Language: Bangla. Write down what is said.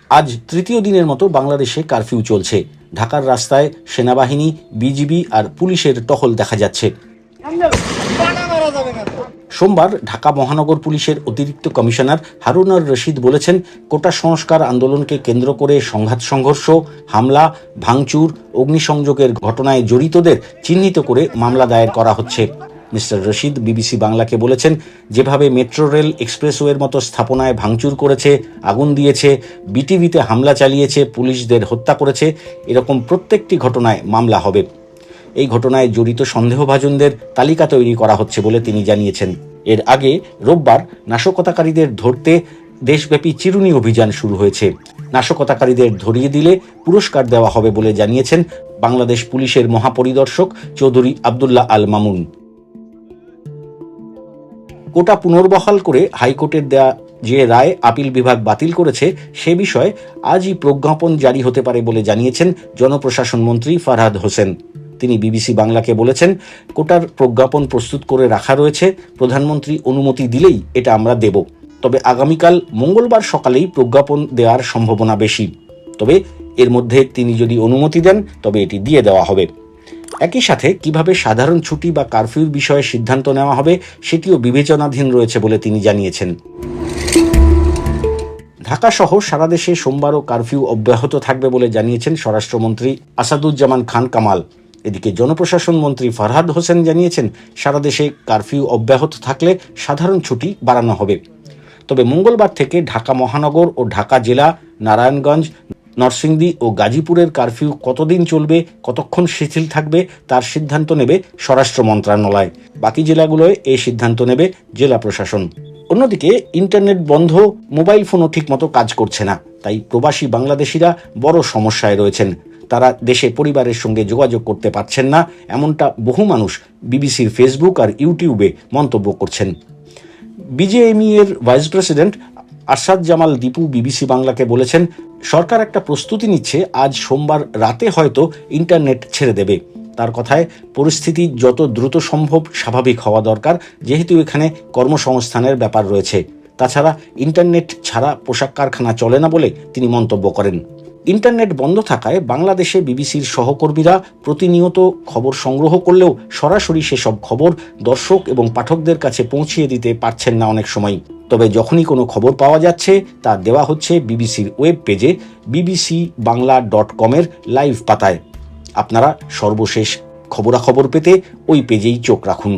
আজ তৃতীয় দিনের মতো বাংলাদেশে কারফিউ চলছে। ঢাকার রাস্তায় সেনাবাহিনী, বিজিবি আর পুলিশের টহল দেখা যাচ্ছে। সোমবার ঢাকা মহানগর পুলিশের অতিরিক্ত কমিশনার হারুনার রশিদ বলেছেন, কোটা সংস্কার আন্দোলনকে কেন্দ্র করে সংঘর্ষ, হামলা, ভাঙচুর, অগ্নিসংযোগের ঘটনায় জড়িতদের চিহ্নিত করে মামলা দায়ের করা হচ্ছে। মিস্টার রশিদ বিবিসি বাংলাকে বলেছেন, যেভাবে মেট্রো রেল, এক্সপ্রেসওয়ের মতো স্থাপনায় ভাঙচুর করেছে, আগুন দিয়েছে, বিটিভিতে হামলা চালিয়েছে, পুলিশদের হত্যা করেছে, এরকম প্রত্যেকটি ঘটনায় মামলা হবে। এই ঘটনায় জড়িত সন্দেহভাজনদের তালিকা তৈরি করা হচ্ছে বলে তিনি জানিয়েছেন। এর আগে রোববার নাশকতাকারীদের ধরতে দেশব্যাপী চিরুনি অভিযান শুরু হয়েছে। নাশকতাকারীদের ধরিয়ে দিলে পুরস্কার দেওয়া হবে বলে জানিয়েছেন বাংলাদেশ পুলিশের মহাপরিদর্শক চৌধুরী আব্দুল্লাহ আল মামুন। কোটা পুনর্বহাল করে হাইকোর্টের দেয়া যে রায় আপিল বিভাগ বাতিল করেছে, সে বিষয়ে আজই প্রজ্ঞাপন জারি হতে পারে বলে জানিয়েছেন জনপ্রশাসন মন্ত্রী ফারহাদ হোসেন। তিনি বিবিসি বাংলাকে বলেছেন, কোটার প্রজ্ঞাপন প্রস্তুত করে রাখা রয়েছে, প্রধানমন্ত্রী অনুমতি দিলেই এটা আমরা দেব। তবে আগামীকাল মঙ্গলবার সকালেই প্রজ্ঞাপন দেওয়ার সম্ভাবনা বেশি। তবে এর মধ্যে তিনি যদি অনুমতি দেন তবে এটি দিয়ে দেওয়া হবে। একই সাথে কিভাবে সাধারণ ছুটি বা কারফিউর বিষয়ে সিদ্ধান্ত নেওয়া হবে সেটিও বিবেচনাধীন রয়েছে বলে তিনি জানিয়েছেন। ঢাকা সহ সারা দেশে সোমবারও কারফিউ অব্যাহত থাকবে বলে জানিয়েছেন স্বরাষ্ট্রমন্ত্রী আসাদুজ্জামান খান কামাল। এদিকে জনপ্রশাসন মন্ত্রী ফারহাদ হোসেন জানিয়েছেন, সারা দেশে কারফিউ অব্যাহত থাকলে সাধারণ ছুটি বাড়ানো হবে। তবে মঙ্গলবার থেকে ঢাকা মহানগর ও ঢাকা জেলা, নারায়ণগঞ্জ, নরসিংদী ও গাজীপুরের কারফিউ কতদিন চলবে, কতক্ষণ শিথিল থাকবে তার সিদ্ধান্ত নেবে স্বরাষ্ট্র মন্ত্রণালয়। বাকি জেলাগুলোয় এই সিদ্ধান্ত নেবে জেলা প্রশাসন। অন্যদিকে ইন্টারনেট বন্ধ, মোবাইল ফোনও ঠিকমতো কাজ করছে না, তাই প্রবাসী বাংলাদেশিরা বড় সমস্যায় রয়েছেন। তারা দেশে পরিবারের সঙ্গে যোগাযোগ করতে পারছেন না, এমনটা বহু মানুষ বিবিসির ফেসবুক আর ইউটিউবে মন্তব্য করছেন। বিজেএমই এর vice president Arshad Jamal Dipu BBC বাংলাকে বলেছেন, সরকার একটা প্রস্তুতি নিচ্ছে, আজ সোমবার রাতে হয়তো ইন্টারনেট ছেড়ে দেবে। তার কথায়, পরিস্থিতি যত দ্রুত সম্ভব স্বাভাবিক হওয়া দরকার, যেহেতু এখানে কর্মসংস্থানের ব্যাপার রয়েছে। তাছাড়া ইন্টারনেট ছাড়া পোশাক কারখানা চলে না বলে তিনি মন্তব্য করেন। ইন্টারনেট বন্ধ থাকায় বাংলাদেশে বিবিসির সহকর্মীরা প্রতিনিয়ত খবর সংগ্রহ করলেও সরাসরি সেসব খবর দর্শক এবং পাঠকদের কাছে পৌঁছিয়ে দিতে পারছেন না অনেক সময়। তবে যখনই কোনো খবর পাওয়া যাচ্ছে তা দেওয়া হচ্ছে বিবিসির ওয়েব পেজে bbcbangla.com-এর লাইভ পাতায়। আপনারা সর্বশেষ খবরাখবর পেতে ওই পেজেই চোখ রাখুন।